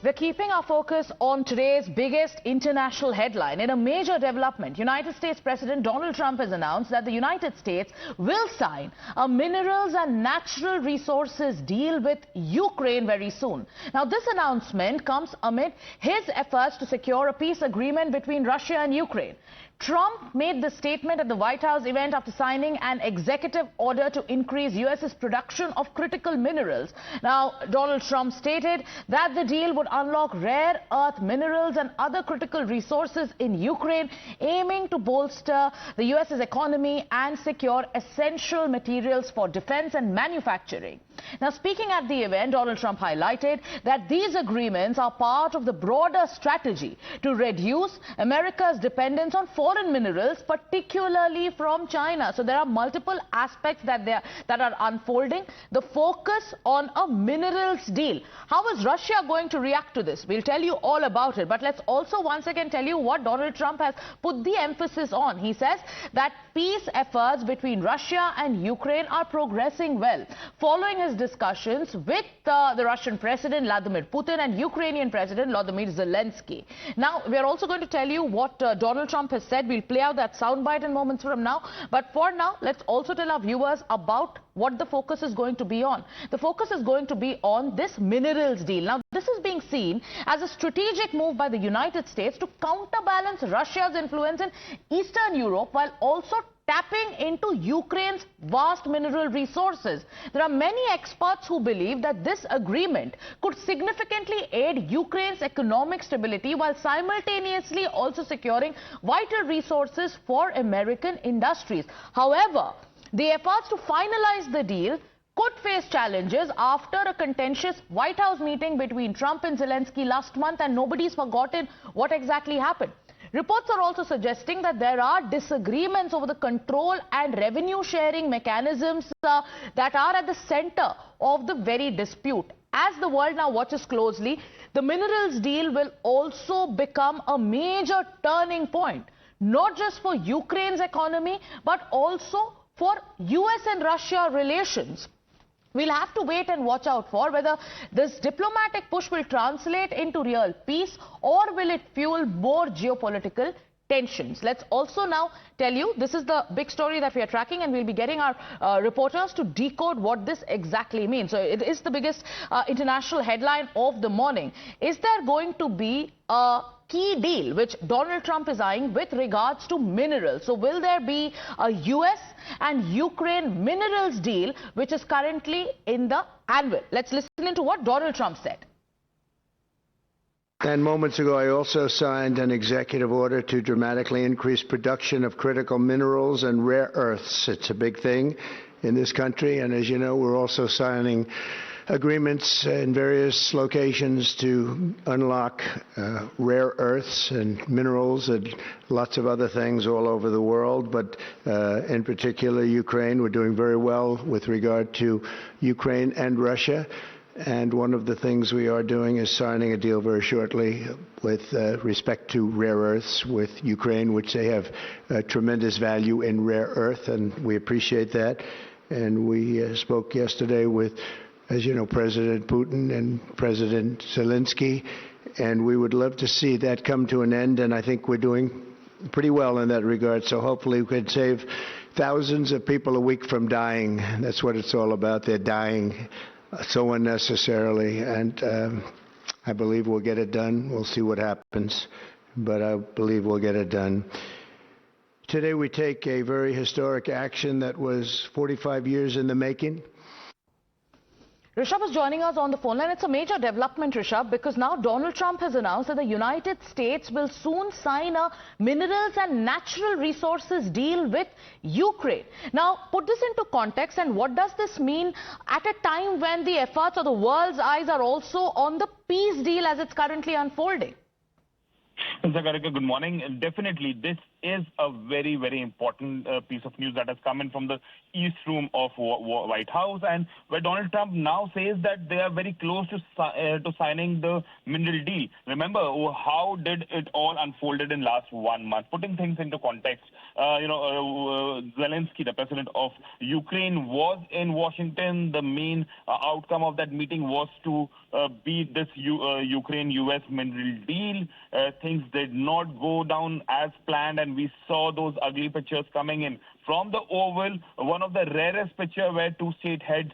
We're keeping our focus on today's biggest international headline. In a major development, United States President Donald Trump has announced that the United States will sign a minerals and natural resources deal with Ukraine very soon. Now, this announcement comes amid his efforts to secure a peace agreement between Russia and Ukraine. Trump made the statement at the White House event after signing an executive order to increase U.S.'s production of critical minerals. Now, Donald Trump stated that the deal would unlock rare earth minerals and other critical resources in Ukraine, aiming to bolster the U.S.'s economy and secure essential materials for defense and manufacturing. Now, speaking at the event, Donald Trump highlighted that these agreements are part of the broader strategy to reduce America's dependence on foreign minerals, particularly from China. So there are multiple aspects that are unfolding. The focus on a minerals deal. How is Russia going to react to this? We'll tell you all about it. But let's also once again tell you what Donald Trump has put the emphasis on. He says that peace efforts between Russia and Ukraine are progressing well, following his discussions with the Russian President Vladimir Putin and Ukrainian President Volodymyr Zelenskyy. Now, we are also going to tell you what Donald Trump has said. We'll play out that soundbite in moments from now. But for now, let's also tell our viewers about what the focus is going to be on. The focus is going to be on this minerals deal. Now, this is being seen as a strategic move by the United States to counterbalance Russia's influence in Eastern Europe while also tapping into Ukraine's vast mineral resources. There are many experts who believe that this agreement could significantly aid Ukraine's economic stability while simultaneously also securing vital resources for American industries. However, the efforts to finalize the deal could face challenges after a contentious White House meeting between Trump and Zelenskyy last month, and nobody's forgotten what exactly happened. Reports are also suggesting that there are disagreements over the control and revenue sharing mechanisms that are at the center of the very dispute. As the world now watches closely, the minerals deal will also become a major turning point, not just for Ukraine's economy, but also for US and Russia relations. We'll have to wait and watch out for whether this diplomatic push will translate into real peace or will it fuel more geopolitical tensions. Let's also now tell you, this is the big story that we are tracking, and we'll be getting our reporters to decode what this exactly means. So it is the biggest international headline of the morning. Is there going to be a key deal which Donald Trump is eyeing with regards to minerals? So will there be a US and Ukraine minerals deal which is currently in the anvil? Let's listen into what Donald Trump said. And moments ago, I also signed an executive order to dramatically increase production of critical minerals and rare earths. It's a big thing in this country. And as you know, we're also signing agreements in various locations to unlock rare earths and minerals and lots of other things all over the world. But in particular, Ukraine, we're doing very well with regard to Ukraine and Russia. And one of the things we are doing is signing a deal very shortly with respect to rare earths with Ukraine, which they have tremendous value in rare earth, and we appreciate that. And we spoke yesterday with, as you know, President Putin and President Zelenskyy, and we would love to see that come to an end, and I think we're doing pretty well in that regard. So hopefully we could save thousands of people a week from dying. That's what it's all about. They're dying so unnecessarily, and I believe we'll get it done. We'll see what happens, but I believe we'll get it done. Today we take a very historic action that was 45 years in the making. Rishabh is joining us on the phone line. It's a major development, Rishabh, because now Donald Trump has announced that the United States will soon sign a minerals and natural resources deal with Ukraine. Now, put this into context, and what does this mean at a time when the efforts of the world's eyes are also on the peace deal as it's currently unfolding? Zagarika, good morning. Definitely, this is a very, very important piece of news that has come in from the East Room of White House, and where Donald Trump now says that they are very close to signing the mineral deal. Remember, how did it all unfolded in last 1 month? Putting things into context, Zelenskyy, the president of Ukraine, was in Washington. The main outcome of that meeting was to beat this Ukraine-US mineral deal. Things did not go down as planned, and we saw those ugly pictures coming in from the Oval. One of the rarest picture where two state heads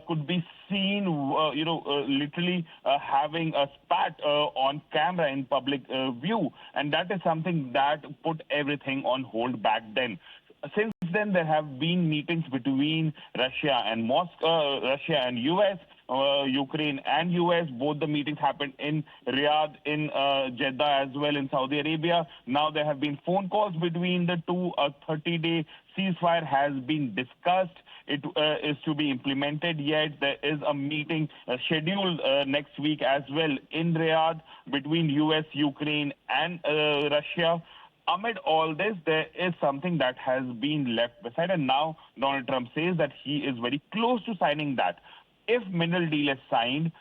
could be seen, literally having a spat on camera in public view, and that is something that put everything on hold back then. Since then, there have been meetings between Russia and Moscow, Russia and US, Ukraine and US. Both the meetings happened in Riyadh, in Jeddah as well in Saudi Arabia. Now there have been phone calls between the two. A 30-day ceasefire has been discussed. It is to be implemented yet. There is a meeting scheduled next week as well in Riyadh between US, Ukraine and Russia. Amid all this, there is something that has been left beside, and now Donald Trump says that he is very close to signing that. If mineral deal is signed,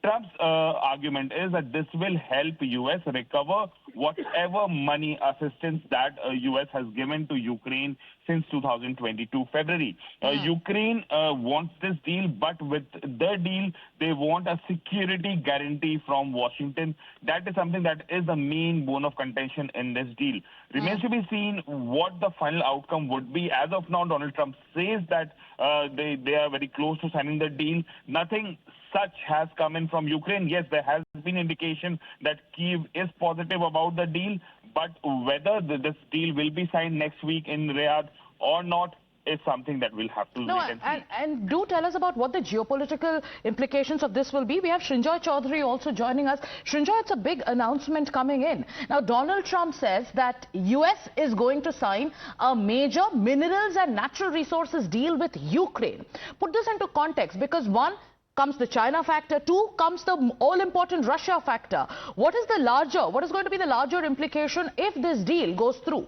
Trump's argument is that this will help U.S. recover whatever money assistance that U.S. has given to Ukraine since 2022 February. Ukraine wants this deal, but with the deal, they want a security guarantee from Washington. That is something that is the main bone of contention in this deal. Remains to be seen what the final outcome would be. As of now, Donald Trump says that they are very close to signing the deal. Nothing such has come in from Ukraine. Yes, there has been indication that Kyiv is positive about the deal, but whether this deal will be signed next week in Riyadh or not is something that we'll have to wait and see. And do tell us about what the geopolitical implications of this will be. We have Srinjoy Chaudhary also joining us. Srinjoy, it's a big announcement coming in. Now, Donald Trump says that US is going to sign a major minerals and natural resources deal with Ukraine. Put this into context, because one, comes the China factor, two, comes the all-important Russia factor. What is going to be the larger implication if this deal goes through?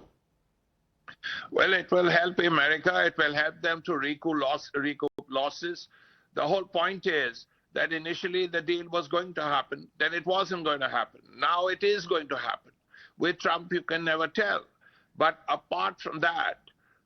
Well, it will help America. It will help them to recoup losses. The whole point is that initially the deal was going to happen, then it wasn't going to happen. Now it is going to happen. With Trump, you can never tell. But apart from that,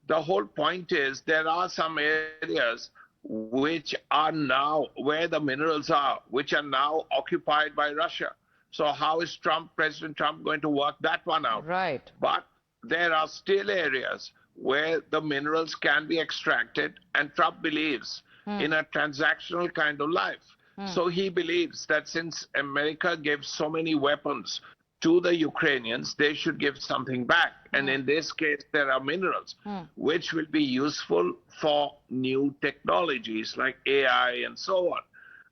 the whole point is there are some areas which are now where the minerals are, which are now occupied by Russia. So how is President Trump going to work that one out? Right. But there are still areas where the minerals can be extracted, and Trump believes in a transactional kind of life. So he believes that since America gives so many weapons to the Ukrainians, they should give something back. And in this case, there are minerals which will be useful for new technologies like AI and so on.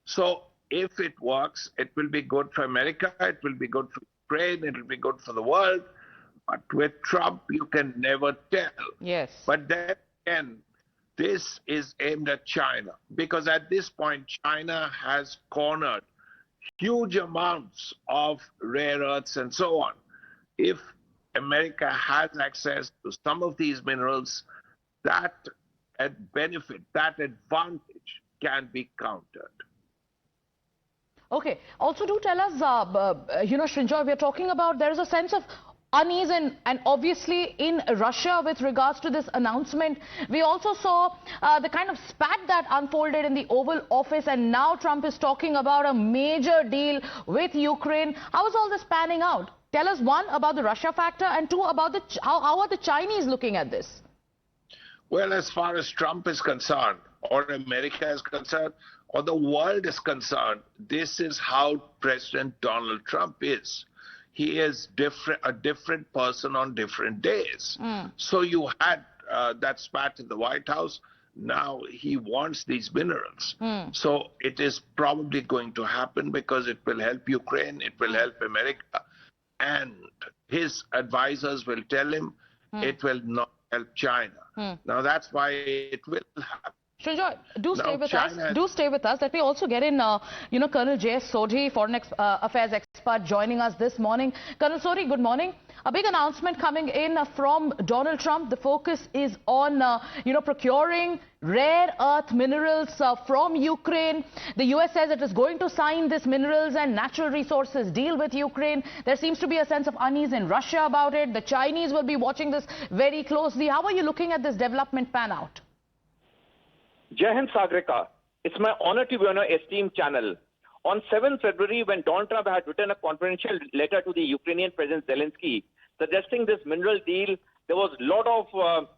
So if it works, it will be good for America, it will be good for Ukraine, it will be good for the world. But with Trump, you can never tell. Yes. But then again, this is aimed at China, because at this point, China has cornered huge amounts of rare earths and so on. If America has access to some of these minerals, that benefit, that advantage can be countered. Okay. Also, do tell us, Srinjoy, we're talking about there is a sense of unease and obviously in Russia with regards to this announcement. We also saw the kind of spat that unfolded in the Oval Office, and now Trump is talking about a major deal with Ukraine. How is all this panning out? Tell us, one, about the Russia factor, and two, about how are the Chinese looking at this? Well, as far as Trump is concerned, or America is concerned, or the world is concerned, this is how President Donald Trump is. He is a different person on different days. So you had that spat in the White House. Now he wants these minerals. So it is probably going to happen because it will help Ukraine, it will help America. And his advisors will tell him it will not help China. Now that's why it will happen. Srinjoy, do stay with us. Do stay with us. Let me also get in, Colonel J.S. Sodhi, Foreign Affairs expert, joining us this morning. Colonel Sodhi, good morning. A big announcement coming in from Donald Trump. The focus is on, procuring rare earth minerals from Ukraine. The US says it is going to sign this minerals and natural resources deal with Ukraine. There seems to be a sense of unease in Russia about it. The Chinese will be watching this very closely. How are you looking at this development pan out? Jai Hind Sagrika, it's my honor to be on your esteemed channel. On 7th February, when Donald Trump had written a confidential letter to the Ukrainian President Zelenskyy suggesting this mineral deal, there was a lot of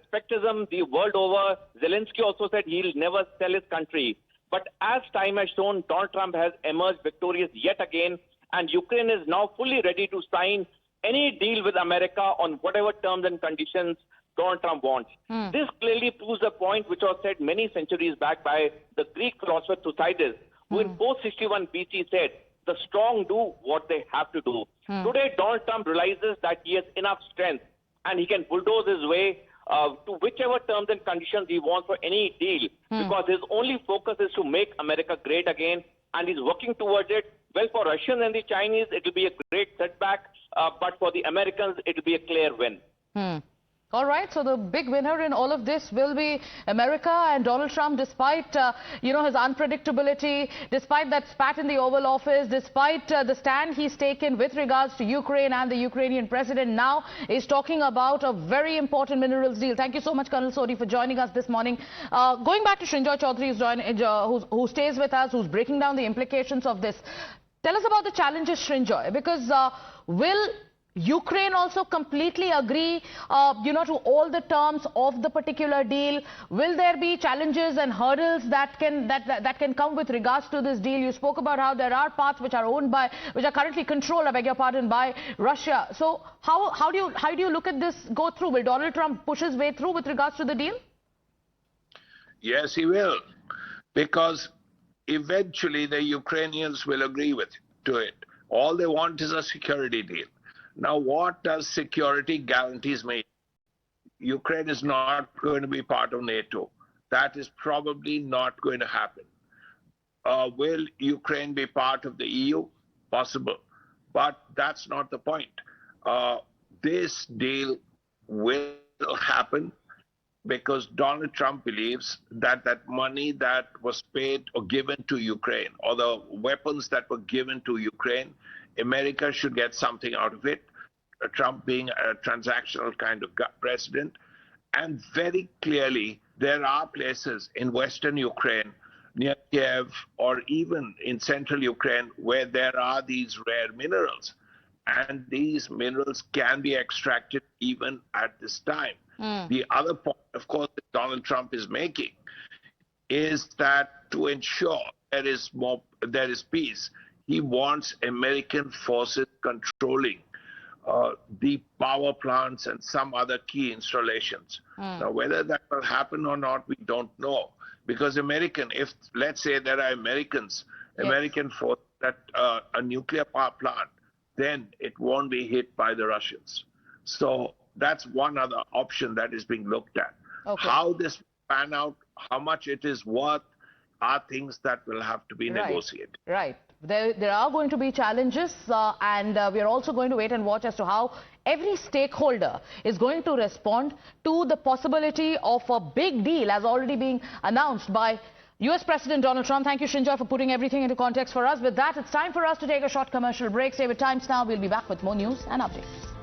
skepticism the world over. Zelenskyy also said he'll never sell his country. But as time has shown, Donald Trump has emerged victorious yet again, and Ukraine is now fully ready to sign any deal with America on whatever terms and conditions Donald Trump wants. This clearly proves a point which was said many centuries back by the Greek philosopher Thucydides, who in 461 BC said, the strong do what they have to do. Today, Donald Trump realizes that he has enough strength and he can bulldoze his way to whichever terms and conditions he wants for any deal, because his only focus is to make America great again, and he's working towards it. Well, for Russians and the Chinese, it will be a great setback, but for the Americans, it will be a clear win. All right, so the big winner in all of this will be America, and Donald Trump, despite, his unpredictability, despite that spat in the Oval Office, despite the stand he's taken with regards to Ukraine and the Ukrainian president, now is talking about a very important minerals deal. Thank you so much, Colonel Sodhi, for joining us this morning. Going back to Srinjoy Chaudhary, who stays with us, who's breaking down the implications of this. Tell us about the challenges, Srinjoy, because will Ukraine also completely agree, to all the terms of the particular deal? Will there be challenges and hurdles that can come with regards to this deal? You spoke about how there are parts which are currently controlled, I beg your pardon, by Russia. So how do you look at this go through? Will Donald Trump push his way through with regards to the deal? Yes, he will, because eventually the Ukrainians will agree to it. All they want is a security deal. Now, what does security guarantees mean? Ukraine is not going to be part of NATO. That is probably not going to happen. Will Ukraine be part of the EU? Possible. But that's not the point. This deal will happen because Donald Trump believes that that money that was paid or given to Ukraine, or the weapons that were given to Ukraine, America should get something out of it, Trump being a transactional kind of president. And very clearly, there are places in Western Ukraine, near Kiev, or even in central Ukraine, where there are these rare minerals. And these minerals can be extracted even at this time. The other point, of course, that Donald Trump is making is that to ensure there is peace, he wants American forces controlling the power plants and some other key installations. Now, whether that will happen or not, we don't know. Because if let's say there are American forces at a nuclear power plant, then it won't be hit by the Russians. So that's one other option that is being looked at. Okay. How this pan out, how much it is worth, are things that will have to be negotiated. Right. There are going to be challenges, and we are also going to wait and watch as to how every stakeholder is going to respond to the possibility of a big deal as already being announced by US President Donald Trump. Thank you, Srinjoy, for putting everything into context for us. With that, it's time for us to take a short commercial break. Stay with Times Now. We'll be back with more news and updates.